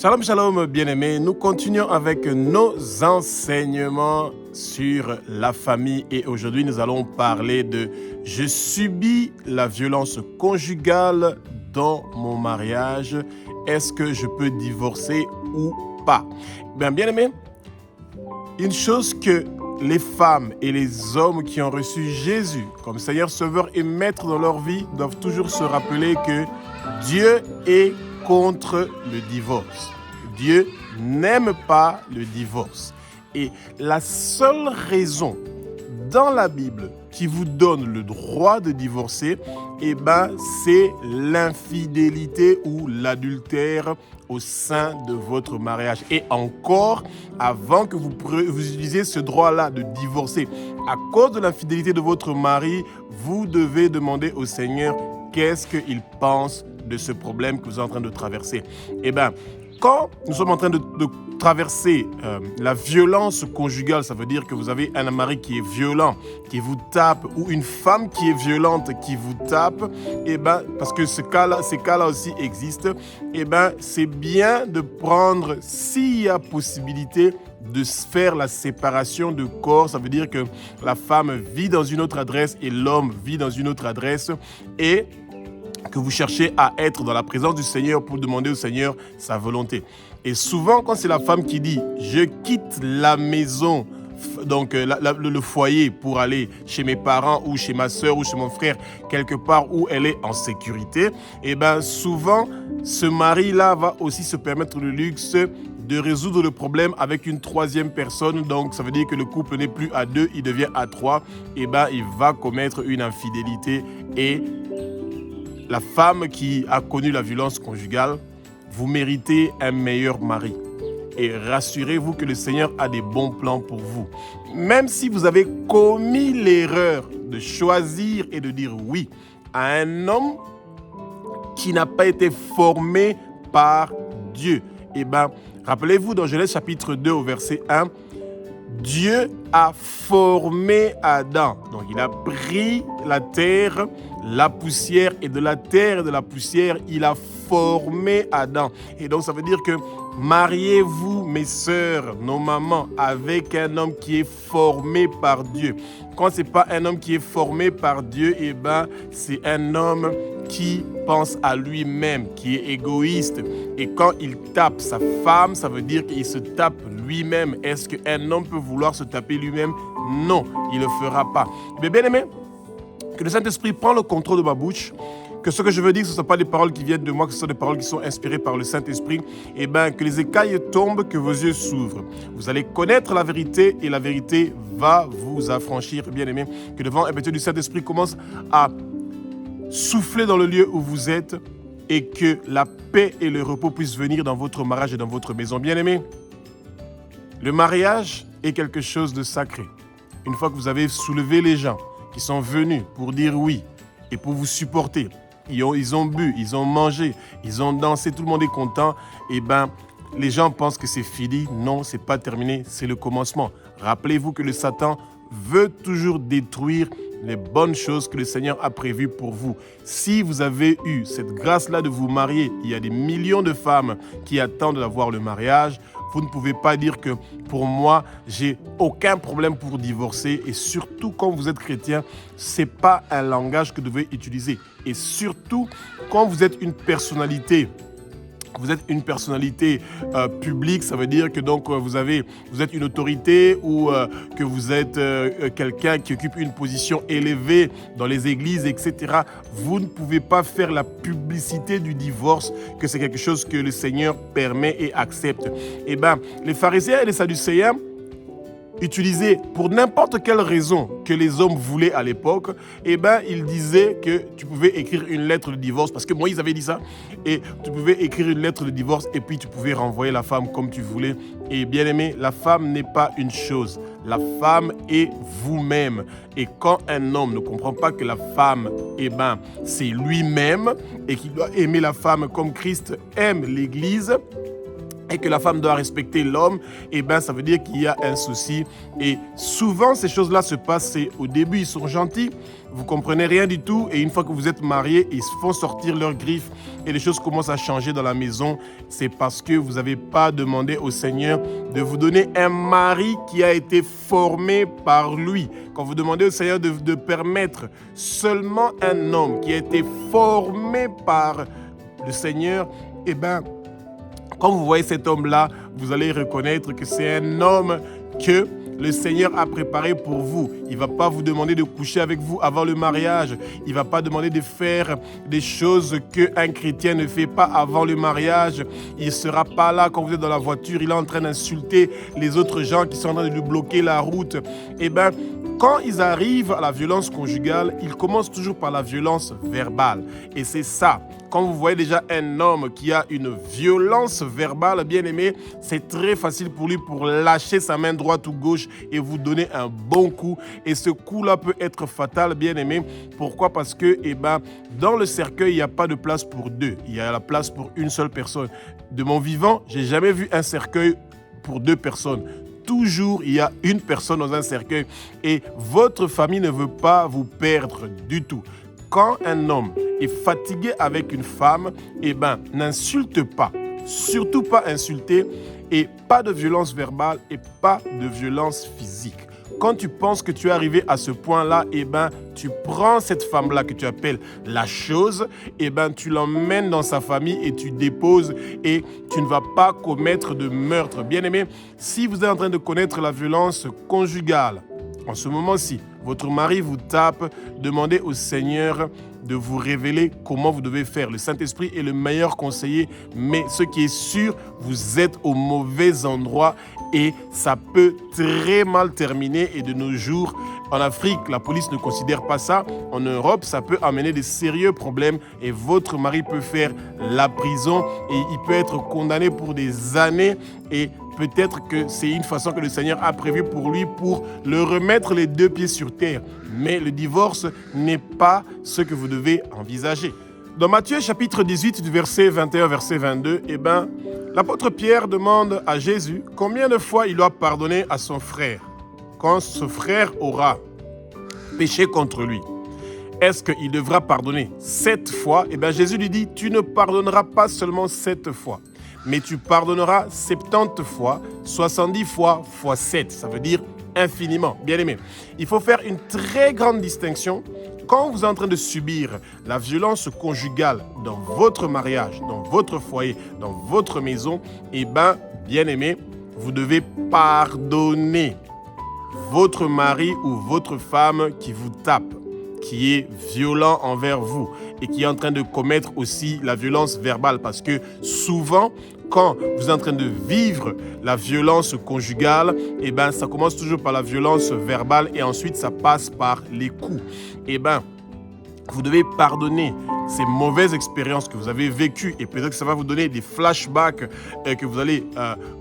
Shalom, shalom, bien-aimés. Nous continuons avec nos enseignements sur la famille et aujourd'hui nous allons parler de « Je subis la violence conjugale dans mon mariage. Est-ce que je peux divorcer ou pas ?» Bien-aimés, une chose que les femmes et les hommes qui ont reçu Jésus comme Seigneur, Sauveur et Maître dans leur vie doivent toujours se rappeler que Dieu est contre le divorce. Dieu n'aime pas le divorce. Et la seule raison dans la Bible qui vous donne le droit de divorcer, c'est l'infidélité ou l'adultère au sein de votre mariage. Et encore, avant que vous utilisiez ce droit-là de divorcer, à cause de l'infidélité de votre mari, vous devez demander au Seigneur qu'est-ce qu'il pense de ce problème que vous êtes en train de traverser. Quand nous sommes en train de traverser la violence conjugale, ça veut dire que vous avez un mari qui est violent, qui vous tape, ou une femme qui est violente, qui vous tape, parce que ces cas-là aussi existent, c'est bien de prendre, s'il y a possibilité, de faire la séparation de corps. Ça veut dire que la femme vit dans une autre adresse et l'homme vit dans une autre adresse et que vous cherchez à être dans la présence du Seigneur pour demander au Seigneur sa volonté. Et souvent, quand c'est la femme qui dit « je quitte la maison », donc le foyer pour aller chez mes parents ou chez ma soeur ou chez mon frère, quelque part où elle est en sécurité, souvent, ce mari-là va aussi se permettre le luxe de résoudre le problème avec une troisième personne. Donc, ça veut dire que le couple n'est plus à deux, il devient à trois. Il va commettre une infidélité et la femme qui a connu la violence conjugale, vous méritez un meilleur mari. Et rassurez-vous que le Seigneur a des bons plans pour vous. Même si vous avez commis l'erreur de choisir et de dire oui à un homme qui n'a pas été formé par Dieu. Rappelez-vous dans Genèse chapitre 2 au verset 1, Dieu a formé Adam. Donc, il a pris la terre, la poussière, et de la terre et de la poussière, il a formé Adam. Et donc, ça veut dire que mariez-vous, mes sœurs, nos mamans, avec un homme qui est formé par Dieu. Quand ce n'est pas un homme qui est formé par Dieu, c'est un homme qui pense à lui-même, qui est égoïste. Et quand il tape sa femme, ça veut dire qu'il se tape lui-même. Est-ce qu'un homme peut vouloir se taper lui-même? Non, il ne le fera pas. Mais bien aimé, que le Saint-Esprit prenne le contrôle de ma bouche, que ce que je veux dire, ce ne sont pas des paroles qui viennent de moi, que ce sont des paroles qui sont inspirées par le Saint-Esprit, que les écailles tombent, que vos yeux s'ouvrent. Vous allez connaître la vérité et la vérité va vous affranchir, bien aimé. Que le vent impétueux du Saint-Esprit commence à souffler dans le lieu où vous êtes et que la paix et le repos puissent venir dans votre mariage et dans votre maison. Bien aimé, le mariage est quelque chose de sacré. Une fois que vous avez soulevé les gens qui sont venus pour dire oui et pour vous supporter, ils ont bu, ils ont mangé, ils ont dansé, tout le monde est content, les gens pensent que c'est fini. Non, ce n'est pas terminé, c'est le commencement. Rappelez-vous que le Satan veut toujours détruire les bonnes choses que le Seigneur a prévues pour vous. Si vous avez eu cette grâce-là de vous marier, il y a des millions de femmes qui attendent d'avoir le mariage. Vous ne pouvez pas dire que pour moi, j'ai aucun problème pour divorcer. Et surtout, quand vous êtes chrétien, ce n'est pas un langage que vous devez utiliser. Et surtout, quand vous êtes une personnalité, publique, ça veut dire que donc vous êtes une autorité ou que vous êtes quelqu'un qui occupe une position élevée dans les églises, etc. Vous ne pouvez pas faire la publicité du divorce, que c'est quelque chose que le Seigneur permet et accepte. Les pharisiens et les sadducéens utilisé pour n'importe quelle raison que les hommes voulaient à l'époque, ils disaient que tu pouvais écrire une lettre de divorce, parce que Moïse avait dit ça, et tu pouvais écrire une lettre de divorce et puis tu pouvais renvoyer la femme comme tu voulais. Et bien aimé, la femme n'est pas une chose, la femme est vous-même. Et quand un homme ne comprend pas que la femme, c'est lui-même et qu'il doit aimer la femme comme Christ aime l'Église, et que la femme doit respecter l'homme, eh bien, ça veut dire qu'il y a un souci. Et souvent, ces choses-là se passent, au début, ils sont gentils, vous comprenez rien du tout, et une fois que vous êtes mariés, ils font sortir leurs griffes, et les choses commencent à changer dans la maison. C'est parce que vous n'avez pas demandé au Seigneur de vous donner un mari qui a été formé par lui. Quand vous demandez au Seigneur de permettre seulement un homme qui a été formé par le Seigneur, eh bien, quand vous voyez cet homme-là, vous allez reconnaître que c'est un homme que le Seigneur a préparé pour vous. Il ne va pas vous demander de coucher avec vous avant le mariage. Il ne va pas demander de faire des choses qu'un chrétien ne fait pas avant le mariage. Il ne sera pas là quand vous êtes dans la voiture. Il est en train d'insulter les autres gens qui sont en train de lui bloquer la route. Eh bien, quand ils arrivent à la violence conjugale, ils commencent toujours par la violence verbale. Et c'est ça. Quand vous voyez déjà un homme qui a une violence verbale, bien aimé, c'est très facile pour lui pour lâcher sa main droite ou gauche et vous donner un bon coup. Et ce coup-là peut être fatal, bien aimé. Pourquoi? Parce que dans le cercueil, il n'y a pas de place pour deux. Il y a la place pour une seule personne. De mon vivant, je n'ai jamais vu un cercueil pour deux personnes. Toujours, il y a une personne dans un cercueil et votre famille ne veut pas vous perdre du tout. Quand un homme est fatigué avec une femme, n'insulte pas, surtout pas insulter, et pas de violence verbale et pas de violence physique. Quand tu penses que tu es arrivé à ce point-là, tu prends cette femme-là que tu appelles la chose, tu l'emmènes dans sa famille et tu déposes et tu ne vas pas commettre de meurtre. Bien-aimé, si vous êtes en train de connaître la violence conjugale, en ce moment-ci, votre mari vous tape, demandez au Seigneur de vous révéler comment vous devez faire. Le Saint-Esprit est le meilleur conseiller, mais ce qui est sûr, vous êtes au mauvais endroit et ça peut très mal terminer. Et de nos jours, en Afrique, la police ne considère pas ça. En Europe, ça peut amener des sérieux problèmes et votre mari peut faire la prison et il peut être condamné pour des années et peut-être que c'est une façon que le Seigneur a prévue pour lui pour le remettre les deux pieds sur terre. Mais le divorce n'est pas ce que vous devez envisager. Dans Matthieu chapitre 18, du verset 21, verset 22, l'apôtre Pierre demande à Jésus combien de fois il doit pardonner à son frère quand ce frère aura péché contre lui. Est-ce qu'il devra pardonner 7 fois? Jésus lui dit, tu ne pardonneras pas seulement 7 fois. Mais tu pardonneras 70 fois, 70 fois, fois 7. Ça veut dire infiniment. Bien aimé, il faut faire une très grande distinction. Quand vous êtes en train de subir la violence conjugale dans votre mariage, dans votre foyer, dans votre maison, bien aimé, vous devez pardonner votre mari ou votre femme qui vous tape, qui est violent envers vous et qui est en train de commettre aussi la violence verbale. Parce que souvent, quand vous êtes en train de vivre la violence conjugale, ça commence toujours par la violence verbale et ensuite ça passe par les coups. Vous devez pardonner ces mauvaises expériences que vous avez vécues et peut-être que ça va vous donner des flashbacks que vous allez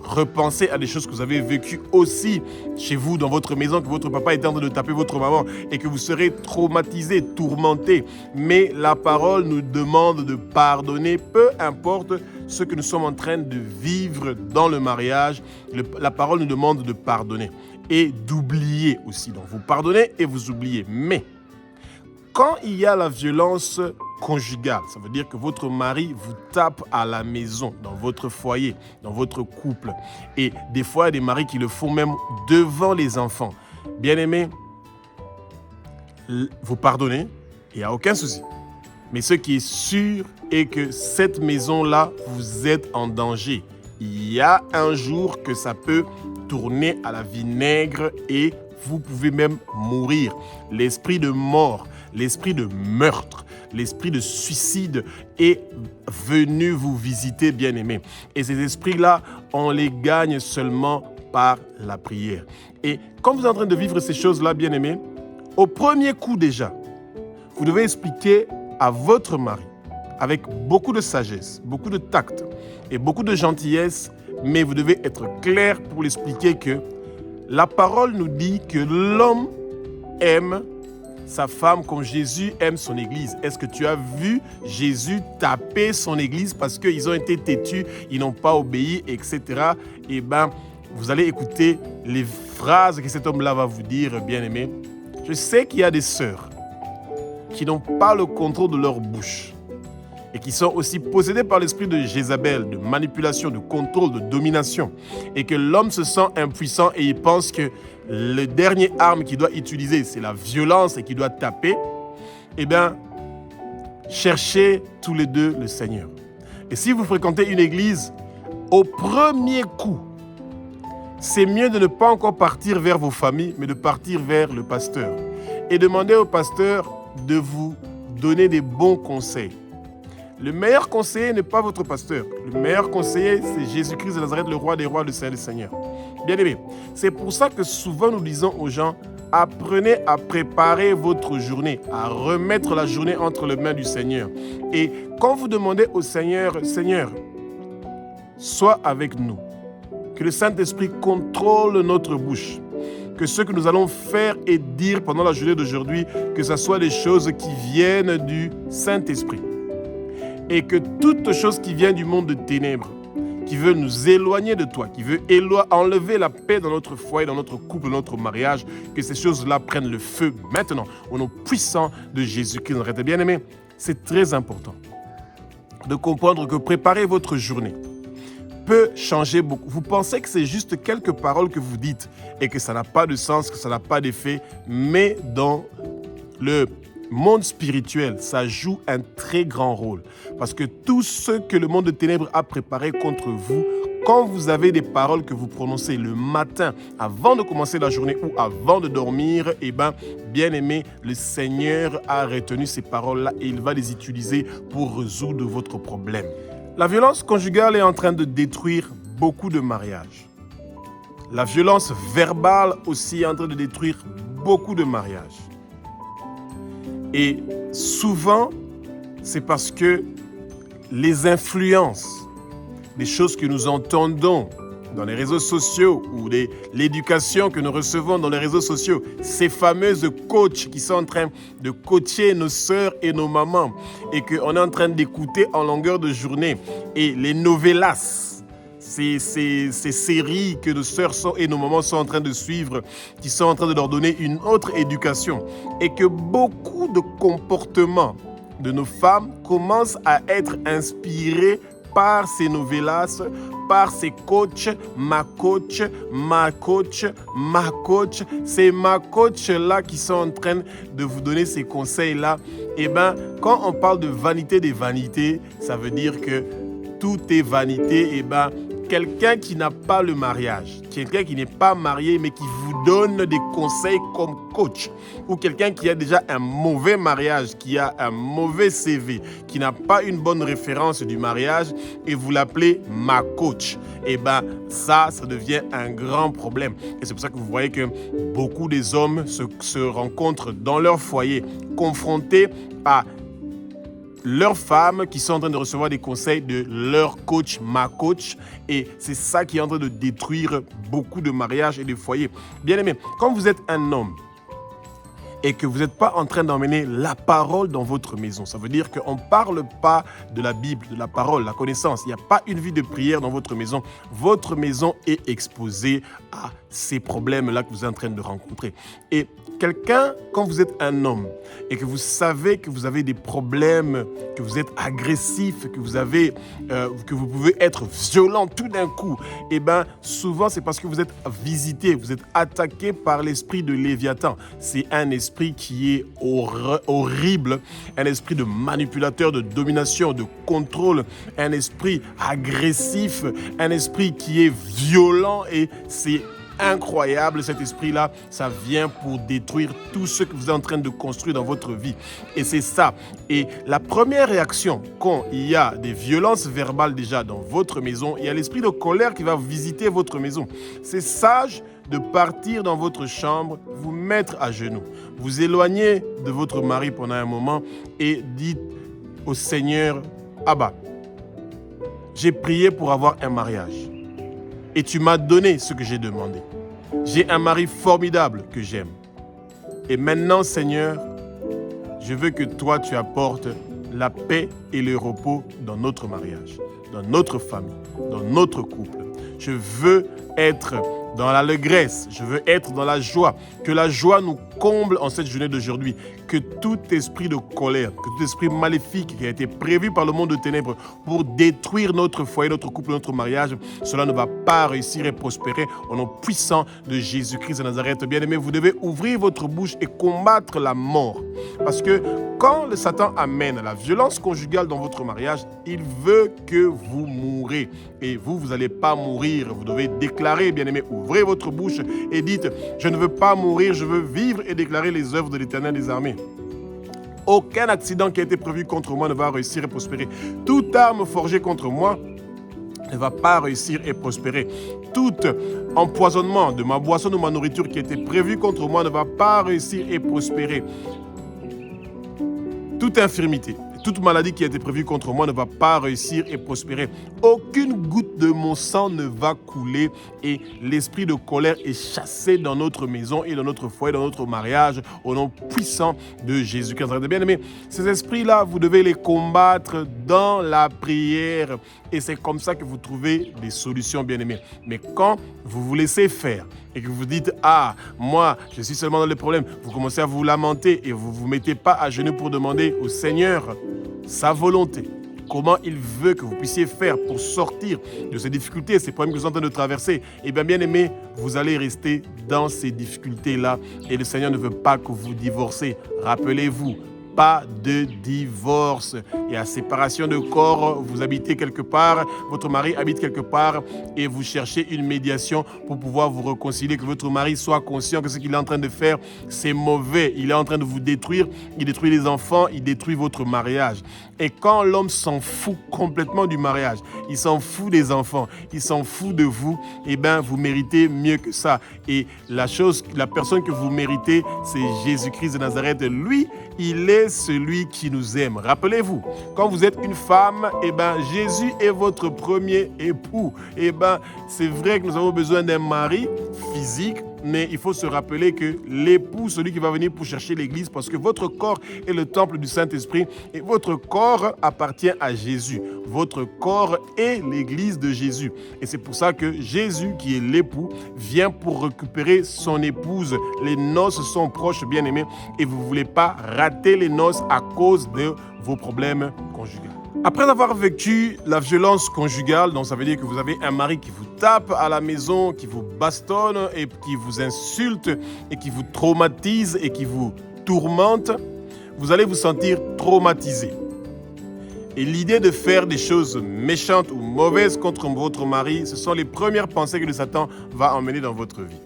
repenser à des choses que vous avez vécues aussi chez vous, dans votre maison, que votre papa est en train de taper votre maman et que vous serez traumatisé, tourmenté. Mais la parole nous demande de pardonner, peu importe ce que nous sommes en train de vivre dans le mariage. La parole nous demande de pardonner et d'oublier aussi. Donc vous pardonnez et vous oubliez. Mais quand il y a la violence conjugale, ça veut dire que votre mari vous tape à la maison, dans votre foyer, dans votre couple. Et des fois, il y a des maris qui le font même devant les enfants. Bien-aimés, vous pardonnez, il n'y a aucun souci. Mais ce qui est sûr est que cette maison-là, vous êtes en danger. Il y a un jour que ça peut tourner à la vinaigre et vous pouvez même mourir. L'esprit de mort, l'esprit de meurtre, l'esprit de suicide est venu vous visiter, bien-aimés. Et ces esprits-là, on les gagne seulement par la prière. Et quand vous êtes en train de vivre ces choses-là, bien-aimés, au premier coup déjà, vous devez expliquer à votre mari, avec beaucoup de sagesse, beaucoup de tact et beaucoup de gentillesse, mais vous devez être clair pour l'expliquer que la parole nous dit que l'homme aime sa femme comme Jésus aime son église? Est-ce que tu as vu Jésus taper son église parce qu'ils ont été têtus, ils n'ont pas obéi, etc. Eh bien, vous allez écouter les phrases que cet homme-là va vous dire, bien-aimé. Je sais qu'il y a des sœurs qui n'ont pas le contrôle de leur bouche et qui sont aussi possédées par l'esprit de Jézabel, de manipulation, de contrôle, de domination, et que l'homme se sent impuissant et il pense que le dernier arme qu'il doit utiliser, c'est la violence et qu'il doit taper. Eh bien, cherchez tous les deux le Seigneur. Et si vous fréquentez une église, au premier coup, c'est mieux de ne pas encore partir vers vos familles, mais de partir vers le pasteur. Et demander au pasteur de vous donner des bons conseils. Le meilleur conseiller n'est pas votre pasteur. Le meilleur conseiller, c'est Jésus-Christ de Nazareth, le roi des rois, le Seigneur des seigneurs. Bien-aimés, c'est pour ça que souvent nous disons aux gens, apprenez à préparer votre journée, à remettre la journée entre les mains du Seigneur. Et quand vous demandez au Seigneur, Seigneur, sois avec nous. Que le Saint-Esprit contrôle notre bouche. Que ce que nous allons faire et dire pendant la journée d'aujourd'hui, que ce soit des choses qui viennent du Saint-Esprit. Et que toute chose qui vient du monde de ténèbres, qui veut nous éloigner de toi, qui veut enlever la paix dans notre foyer, dans notre couple, dans notre mariage, que ces choses-là prennent le feu maintenant, au nom puissant de Jésus-Christ. Bien-aimés, c'est très important de comprendre que préparer votre journée peut changer beaucoup. Vous pensez que c'est juste quelques paroles que vous dites et que ça n'a pas de sens, que ça n'a pas d'effet, mais dans le monde spirituel, ça joue un très grand rôle. Parce que tout ce que le monde de ténèbres a préparé contre vous, quand vous avez des paroles que vous prononcez le matin, avant de commencer la journée ou avant de dormir, eh bien, bien aimé, le Seigneur a retenu ces paroles-là et il va les utiliser pour résoudre votre problème. La violence conjugale est en train de détruire beaucoup de mariages. La violence verbale aussi est en train de détruire beaucoup de mariages. Et souvent, c'est parce que les influences, les choses que nous entendons dans les réseaux sociaux ou l'éducation que nous recevons dans les réseaux sociaux, ces fameuses coachs qui sont en train de coacher nos sœurs et nos mamans et qu'on est en train d'écouter en longueur de journée, et les novellas, ces séries que nos sœurs et nos mamans sont en train de suivre, qui sont en train de leur donner une autre éducation, et que beaucoup de comportements de nos femmes commencent à être inspirés par ces novellas, par ces coachs, ma coach, ma coach, ma coach. C'est ma coach-là qui sont en train de vous donner ces conseils-là. Eh bien, quand on parle de vanité des vanités, ça veut dire que tout est vanité. Eh bien, quelqu'un qui n'a pas le mariage, quelqu'un qui n'est pas marié mais qui vous donne des conseils comme coach, ou quelqu'un qui a déjà un mauvais mariage, qui a un mauvais CV, qui n'a pas une bonne référence du mariage et vous l'appelez ma coach, eh bien ça devient un grand problème. Et c'est pour ça que vous voyez que beaucoup des hommes se rencontrent dans leur foyer confrontés à leurs femmes qui sont en train de recevoir des conseils de leur coach, ma coach, et c'est ça qui est en train de détruire beaucoup de mariages et de foyers. Bien aimé, quand vous êtes un homme et que vous n'êtes pas en train d'emmener la parole dans votre maison, ça veut dire qu'on ne parle pas de la Bible, de la parole, la connaissance. Il n'y a pas une vie de prière dans votre maison. Votre maison est exposée à ces problèmes-là que vous êtes en train de rencontrer. Et quelqu'un, quand vous êtes un homme et que vous savez que vous avez des problèmes, que vous êtes agressif, que vous pouvez être violent tout d'un coup, eh bien, souvent, c'est parce que vous êtes visité, vous êtes attaqué par l'esprit de Léviathan. C'est un esprit qui est horrible, un esprit de manipulateur, de domination, de contrôle, un esprit agressif, un esprit qui est violent, et c'est incroyable, cet esprit-là, ça vient pour détruire tout ce que vous êtes en train de construire dans votre vie. Et c'est ça. Et la première réaction, quand il y a des violences verbales déjà dans votre maison, il y a l'esprit de colère qui va visiter votre maison. C'est sage de partir dans votre chambre, vous mettre à genoux, vous éloigner de votre mari pendant un moment et dites au Seigneur, Abba, j'ai prié pour avoir un mariage. Et tu m'as donné ce que j'ai demandé. J'ai un mari formidable que j'aime. Et maintenant, Seigneur, je veux que toi, tu apportes la paix et le repos dans notre mariage, dans notre famille, dans notre couple. Je veux être dans l'allégresse, je veux être dans la joie, que la joie nous comble en cette journée d'aujourd'hui, que tout esprit de colère, que tout esprit maléfique qui a été prévu par le monde de ténèbres pour détruire notre foyer, notre couple, notre mariage, cela ne va pas réussir et prospérer au nom puissant de Jésus-Christ de Nazareth. Bien-aimés, vous devez ouvrir votre bouche et combattre la mort. Parce que quand le Satan amène la violence conjugale dans votre mariage, il veut que vous mourrez. Et vous n'allez pas mourir. Vous devez déclarer, bien-aimés, ouvrez votre bouche et dites, je ne veux pas mourir, je veux vivre et déclarer les œuvres de l'Éternel des armées. Aucun accident qui a été prévu contre moi ne va réussir et prospérer. Toute arme forgée contre moi ne va pas réussir et prospérer. Tout empoisonnement de ma boisson ou ma nourriture qui a été prévu contre moi ne va pas réussir et prospérer. Toute infirmité, toute maladie qui a été prévue contre moi ne va pas réussir et prospérer. Aucune goutte de mon sang ne va couler et l'esprit de colère est chassé dans notre maison et dans notre foyer, dans notre mariage, au nom puissant de Jésus-Christ. Bien-aimés, ces esprits-là, vous devez les combattre dans la prière et c'est comme ça que vous trouvez des solutions, bien-aimés. Mais quand vous vous laissez faire et que vous dites, ah, moi, je suis seulement dans les problèmes, vous commencez à vous lamenter et vous ne vous mettez pas à genoux pour demander au Seigneur sa volonté, comment il veut que vous puissiez faire pour sortir de ces difficultés, ces problèmes que vous êtes en train de traverser, et bien aimé, vous allez rester dans ces difficultés-là et le Seigneur ne veut pas que vous divorcez. Rappelez-vous, pas de divorce. Il y a séparation de corps, vous habitez quelque part, votre mari habite quelque part et vous cherchez une médiation pour pouvoir vous réconcilier, que votre mari soit conscient que ce qu'il est en train de faire, c'est mauvais. Il est en train de vous détruire, il détruit les enfants, il détruit votre mariage. Et quand l'homme s'en fout complètement du mariage, il s'en fout des enfants, il s'en fout de vous, eh bien vous méritez mieux que ça. Et la personne que vous méritez, c'est Jésus-Christ de Nazareth. Lui, il est celui qui nous aime. Rappelez-vous, quand vous êtes une femme, eh ben, Jésus est votre premier époux. Eh ben, c'est vrai que nous avons besoin d'un mari physique, mais il faut se rappeler que l'époux, celui qui va venir pour chercher l'église, parce que votre corps est le temple du Saint-Esprit et votre corps appartient à Jésus. Votre corps est l'église de Jésus. Et c'est pour ça que Jésus, qui est l'époux, vient pour récupérer son épouse. Les noces sont proches, bien-aimés, et vous ne voulez pas rater les noces à cause de vos problèmes conjugaux. Après avoir vécu la violence conjugale, donc ça veut dire que vous avez un mari qui vous tape à la maison, qui vous bastonne et qui vous insulte et qui vous traumatise et qui vous tourmente, vous allez vous sentir traumatisé. Et l'idée de faire des choses méchantes ou mauvaises contre votre mari, ce sont les premières pensées que le Satan va emmener dans votre vie.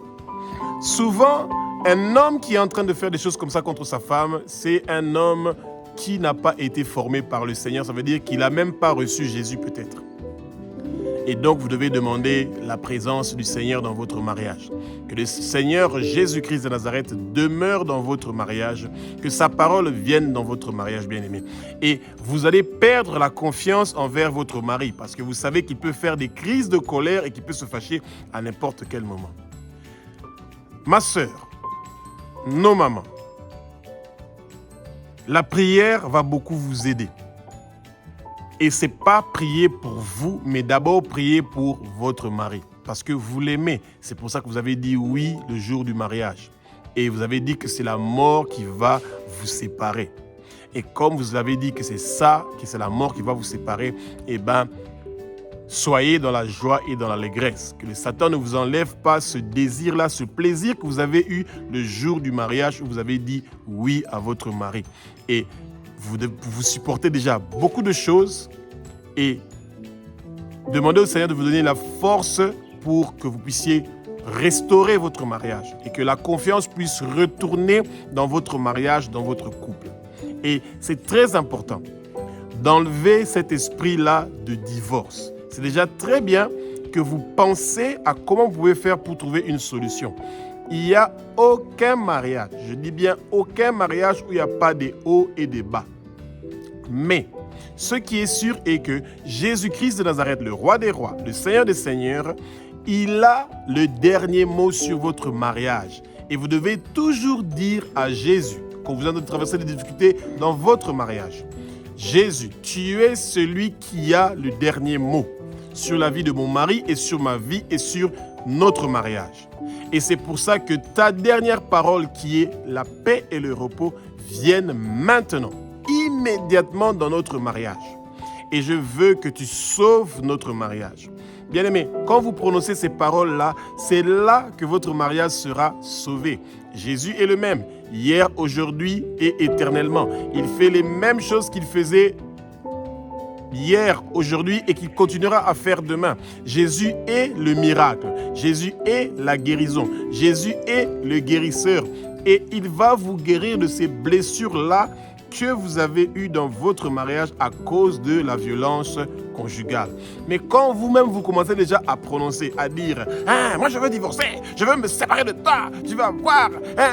Souvent, un homme qui est en train de faire des choses comme ça contre sa femme, c'est un homme qui n'a pas été formé par le Seigneur. Ça veut dire qu'il n'a même pas reçu Jésus peut-être. Et donc, vous devez demander la présence du Seigneur dans votre mariage. Que le Seigneur Jésus-Christ de Nazareth demeure dans votre mariage. Que sa parole vienne dans votre mariage, bien-aimé. Et vous allez perdre la confiance envers votre mari parce que vous savez qu'il peut faire des crises de colère et qu'il peut se fâcher à n'importe quel moment. Ma sœur, nos mamans, la prière va beaucoup vous aider. Et ce n'est pas prier pour vous, mais d'abord prier pour votre mari. Parce que vous l'aimez. C'est pour ça que vous avez dit oui le jour du mariage. Et vous avez dit que c'est la mort qui va vous séparer. Et comme vous avez dit que c'est ça, que c'est la mort qui va vous séparer, eh bien, soyez dans la joie et dans l'allégresse. Que le Satan ne vous enlève pas ce désir-là, ce plaisir que vous avez eu le jour du mariage où vous avez dit oui à votre mari. Et vous supportez déjà beaucoup de choses et demandez au Seigneur de vous donner la force pour que vous puissiez restaurer votre mariage et que la confiance puisse retourner dans votre mariage, dans votre couple. Et c'est très important d'enlever cet esprit-là de divorce. C'est déjà très bien que vous pensez à comment vous pouvez faire pour trouver une solution. Il n'y a aucun mariage, je dis bien aucun mariage où il n'y a pas des hauts et des bas. Mais ce qui est sûr est que Jésus-Christ de Nazareth, le roi des rois, le Seigneur des seigneurs, il a le dernier mot sur votre mariage. Et vous devez toujours dire à Jésus, quand vous êtes en train de traverser des difficultés dans votre mariage. Jésus, tu es celui qui a le dernier mot sur la vie de mon mari et sur ma vie et sur notre mariage. Et c'est pour ça que ta dernière parole qui est la paix et le repos viennent maintenant, immédiatement dans notre mariage. Et je veux que tu sauves notre mariage. Bien-aimés, quand vous prononcez ces paroles-là, c'est là que votre mariage sera sauvé. Jésus est le même, hier, aujourd'hui et éternellement. Il fait les mêmes choses qu'il faisait hier, aujourd'hui et qu'il continuera à faire demain. Jésus est le miracle. Jésus est la guérison. Jésus est le guérisseur. Et il va vous guérir de ces blessures-là que vous avez eues dans votre mariage à cause de la violence conjugale. Mais quand vous-même vous commencez déjà à prononcer, à dire « moi je veux divorcer, je veux me séparer de toi, tu vas voir,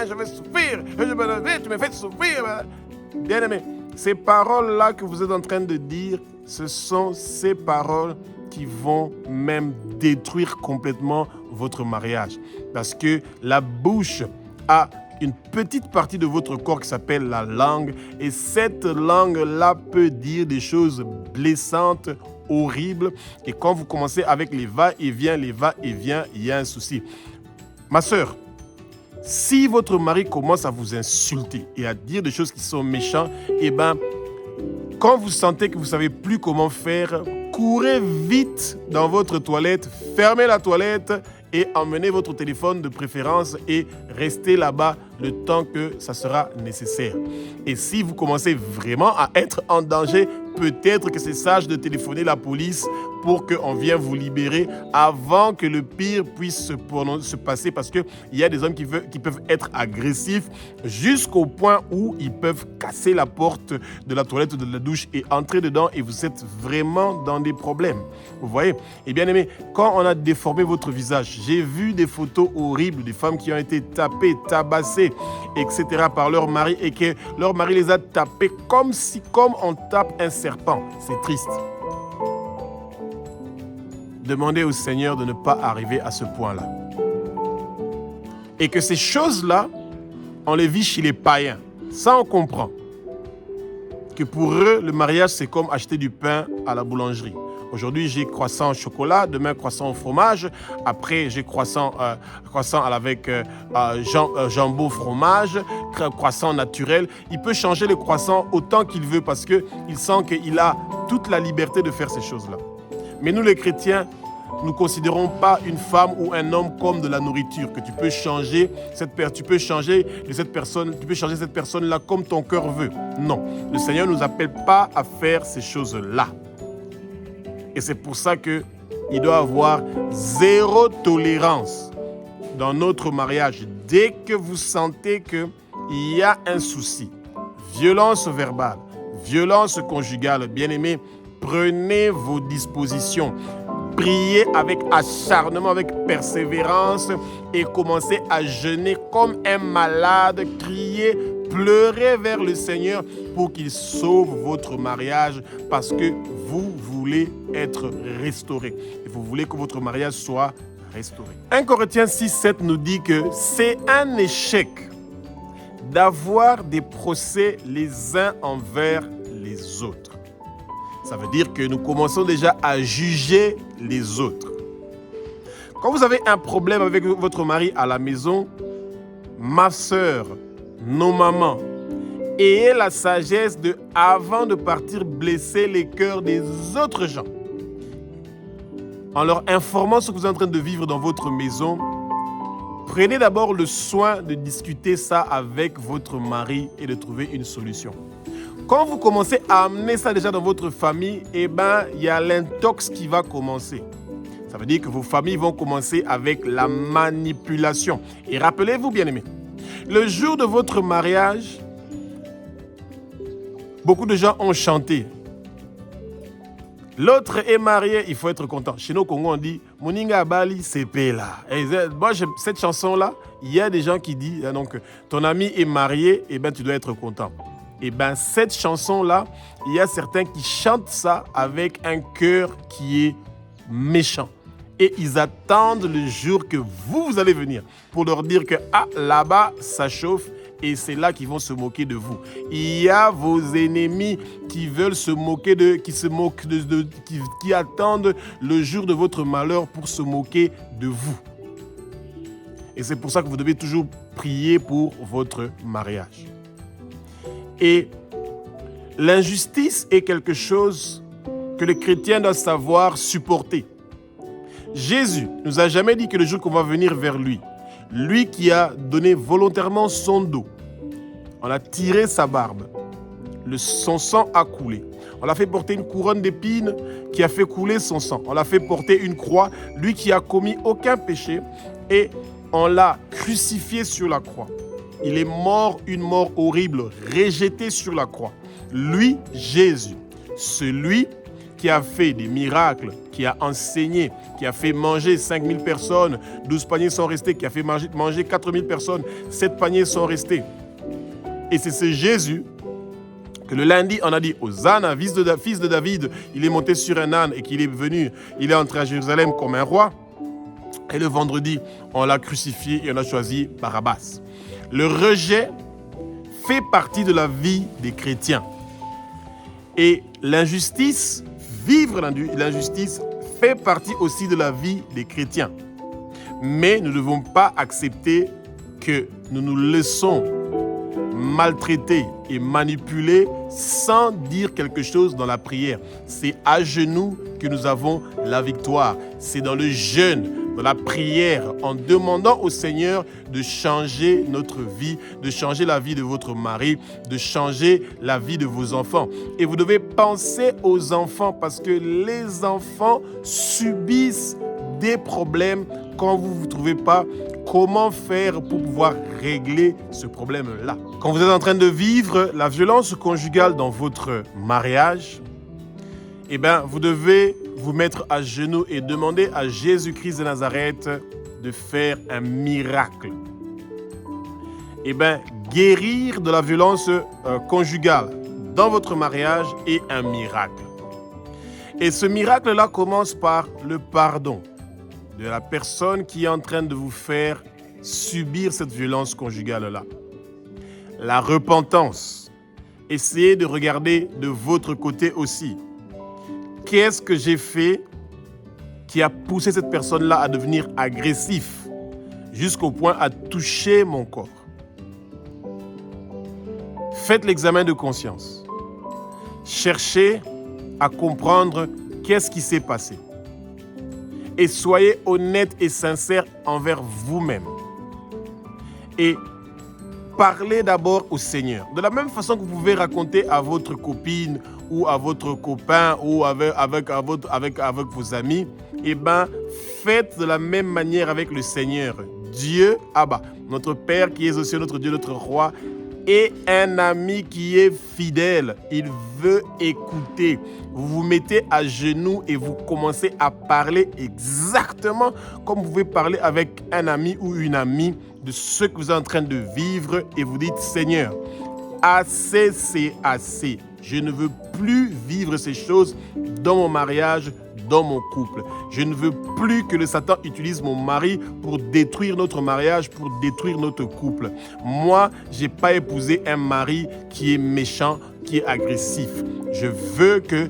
je vais souffrir, je me lever, tu me fais souffrir. » Bien-aimé, ces paroles-là que vous êtes en train de dire, ce sont ces paroles qui vont même détruire complètement votre mariage. Parce que la bouche a une petite partie de votre corps qui s'appelle la langue. Et cette langue-là peut dire des choses blessantes, horribles. Et quand vous commencez avec les va-et-vient, il y a un souci. Ma sœur, si votre mari commence à vous insulter et à dire des choses qui sont méchantes, eh bien, quand vous sentez que vous ne savez plus comment faire, courez vite dans votre toilette, fermez la toilette et emmenez votre téléphone de préférence et restez là-bas le temps que ça sera nécessaire. Et si vous commencez vraiment à être en danger, peut-être que c'est sage de téléphoner la police pour qu'on vienne vous libérer avant que le pire puisse se passer, parce qu'il y a des hommes qui peuvent être agressifs jusqu'au point où ils peuvent casser la porte de la toilette ou de la douche et entrer dedans et vous êtes vraiment dans des problèmes. Vous voyez? Et bien aimé, quand on a déformé votre visage, j'ai vu des photos horribles des femmes qui ont été tapées, tabassées, etc. par leur mari et que leur mari les a tapées comme on tape un serpent. C'est triste. Demandez au Seigneur de ne pas arriver à ce point-là. Et que ces choses-là, on les vit chez les païens. Ça, on comprend. Que pour eux, le mariage, c'est comme acheter du pain à la boulangerie. Aujourd'hui, j'ai croissant au chocolat, demain croissant au fromage, après j'ai croissant avec jambon fromage, croissant naturel. Il peut changer le croissant autant qu'il veut parce qu'il sent qu'il a toute la liberté de faire ces choses-là. Mais nous les chrétiens, nous ne considérons pas une femme ou un homme comme de la nourriture, que tu peux changer cette personne-là comme ton cœur veut. Non, le Seigneur ne nous appelle pas à faire ces choses-là. Et c'est pour ça qu'il doit y avoir zéro tolérance dans notre mariage. Dès que vous sentez qu'il y a un souci, violence verbale, violence conjugale, bien-aimés, prenez vos dispositions. Priez avec acharnement, avec persévérance et commencez à jeûner comme un malade, criez, pleurez vers le Seigneur pour qu'il sauve votre mariage parce que vous voulez être restauré. Et vous voulez que votre mariage soit restauré. 1 Corinthiens 6:7 nous dit que c'est un échec d'avoir des procès les uns envers les autres. Ça veut dire que nous commençons déjà à juger les autres. Quand vous avez un problème avec votre mari à la maison, ma sœur, nos mamans, ayez la sagesse de, avant de partir, blesser les cœurs des autres gens. En leur informant ce que vous êtes en train de vivre dans votre maison, prenez d'abord le soin de discuter ça avec votre mari et de trouver une solution. Quand vous commencez à amener ça déjà dans votre famille, eh bien, il y a l'intox qui va commencer. Ça veut dire que vos familles vont commencer avec la manipulation. Et rappelez-vous, bien-aimés, le jour de votre mariage, beaucoup de gens ont chanté. L'autre est marié, il faut être content. Chez nous, au Congo, on dit « Moninga Bali, c'est là ». Moi, cette chanson-là, il y a des gens qui disent donc, ton ami est marié, eh ben, tu dois être content. Et bien, cette chanson-là, il y a certains qui chantent ça avec un cœur qui est méchant. Et ils attendent le jour que vous allez venir pour leur dire que là-bas, ça chauffe et c'est là qu'ils vont se moquer de vous. Il y a vos ennemis qui veulent se moquer qui attendent le jour de votre malheur pour se moquer de vous. Et c'est pour ça que vous devez toujours prier pour votre mariage. Et l'injustice est quelque chose que les chrétiens doivent savoir supporter. Jésus ne nous a jamais dit que le jour qu'on va venir vers lui, lui qui a donné volontairement son dos, on a tiré sa barbe, son sang a coulé. On l'a fait porter une couronne d'épines qui a fait couler son sang. On l'a fait porter une croix, lui qui a commis aucun péché, et on l'a crucifié sur la croix. Il est mort une mort horrible, rejeté sur la croix. Lui, Jésus, celui qui a fait des miracles, qui a enseigné, qui a fait manger 5000 personnes, 12 paniers sont restés, qui a fait manger 4000 personnes, 7 paniers sont restés. Et c'est ce Jésus que le lundi, on a dit, Hosanna, fils de David, il est monté sur un âne et qu'il est venu, il est entré à Jérusalem comme un roi. Et le vendredi, on l'a crucifié et on a choisi Barabbas. Le rejet fait partie de la vie des chrétiens. Et l'injustice, vivre l'injustice, fait partie aussi de la vie des chrétiens. Mais nous ne devons pas accepter que nous nous laissons maltraiter et manipuler sans dire quelque chose dans la prière. C'est à genoux que nous avons la victoire. C'est dans le jeûne, dans la prière, en demandant au Seigneur de changer notre vie, de changer la vie de votre mari, de changer la vie de vos enfants. Et vous devez penser aux enfants parce que les enfants subissent des problèmes quand vous ne vous trouvez pas comment faire pour pouvoir régler ce problème-là. Quand vous êtes en train de vivre la violence conjugale dans votre mariage, eh bien, vous devez vous mettre à genoux et demander à Jésus-Christ de Nazareth de faire un miracle. Eh bien, guérir de la violence conjugale dans votre mariage est un miracle. Et ce miracle-là commence par le pardon de la personne qui est en train de vous faire subir cette violence conjugale-là. La repentance. Essayez de regarder de votre côté aussi. Qu'est-ce que j'ai fait qui a poussé cette personne-là à devenir agressif jusqu'au point à toucher mon corps? Faites l'examen de conscience. Cherchez à comprendre qu'est-ce qui s'est passé. Et soyez honnête et sincère envers vous-même. Et parlez d'abord au Seigneur. De la même façon que vous pouvez raconter à votre copine ou à votre copain ou avec vos amis, eh bien, faites de la même manière avec le Seigneur. Dieu, Abba, notre Père qui est aux cieux, notre Dieu, notre Roi, et un ami qui est fidèle. Il veut écouter. Vous vous mettez à genoux et vous commencez à parler exactement comme vous pouvez parler avec un ami ou une amie de ce que vous êtes en train de vivre et vous dites, Seigneur, assez c'est assez. Je ne veux plus vivre ces choses dans mon mariage, dans mon couple. Je ne veux plus que le Satan utilise mon mari pour détruire notre mariage, pour détruire notre couple. Moi, je n'ai pas épousé un mari qui est méchant, qui est agressif. Je veux que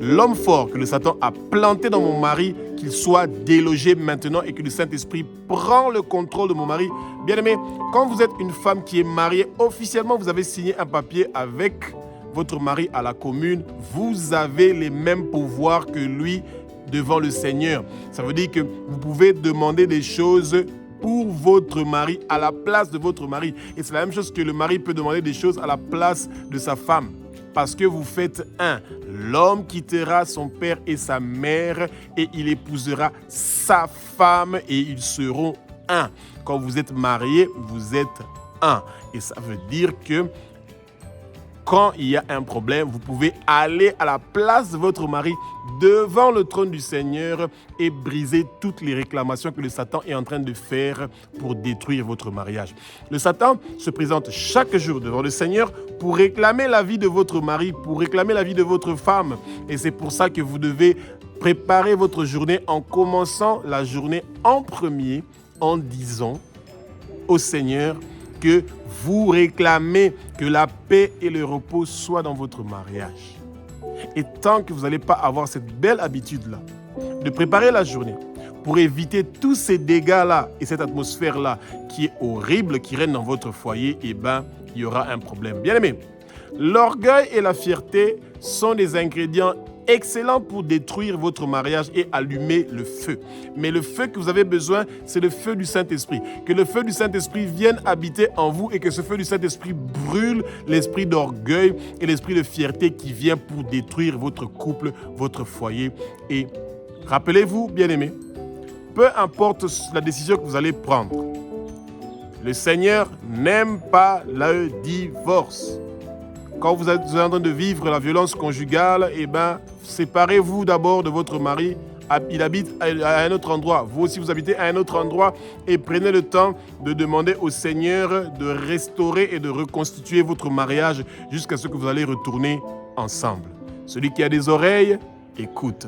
l'homme fort que le Satan a planté dans mon mari, qu'il soit délogé maintenant et que le Saint-Esprit prend le contrôle de mon mari. Bien-aimé, quand vous êtes une femme qui est mariée, officiellement, vous avez signé un papier avec votre mari à la commune, vous avez les mêmes pouvoirs que lui devant le Seigneur. Ça veut dire que vous pouvez demander des choses pour votre mari, à la place de votre mari. Et c'est la même chose que le mari peut demander des choses à la place de sa femme. Parce que vous faites un. L'homme quittera son père et sa mère et il épousera sa femme et ils seront un. Quand vous êtes mariés, vous êtes un. Et ça veut dire que quand il y a un problème, vous pouvez aller à la place de votre mari devant le trône du Seigneur et briser toutes les réclamations que le Satan est en train de faire pour détruire votre mariage. Le Satan se présente chaque jour devant le Seigneur pour réclamer la vie de votre mari, pour réclamer la vie de votre femme. Et c'est pour ça que vous devez préparer votre journée en commençant la journée en premier, en disant au Seigneur, que vous réclamez que la paix et le repos soient dans votre mariage. Et tant que vous n'allez pas avoir cette belle habitude-là, de préparer la journée pour éviter tous ces dégâts-là et cette atmosphère-là qui est horrible, qui règne dans votre foyer, eh bien, il y aura un problème. Bien aimé, l'orgueil et la fierté sont des ingrédients excellents pour détruire votre mariage et allumer le feu. Mais le feu que vous avez besoin, c'est le feu du Saint-Esprit. Que le feu du Saint-Esprit vienne habiter en vous et que ce feu du Saint-Esprit brûle l'esprit d'orgueil et l'esprit de fierté qui vient pour détruire votre couple, votre foyer. Et rappelez-vous, bien-aimés, peu importe la décision que vous allez prendre, le Seigneur n'aime pas le divorce. Quand vous êtes en train de vivre la violence conjugale, eh bien, séparez-vous d'abord de votre mari. Il habite à un autre endroit. Vous aussi, vous habitez à un autre endroit. Et prenez le temps de demander au Seigneur de restaurer et de reconstituer votre mariage jusqu'à ce que vous allez retourner ensemble. Celui qui a des oreilles, écoute.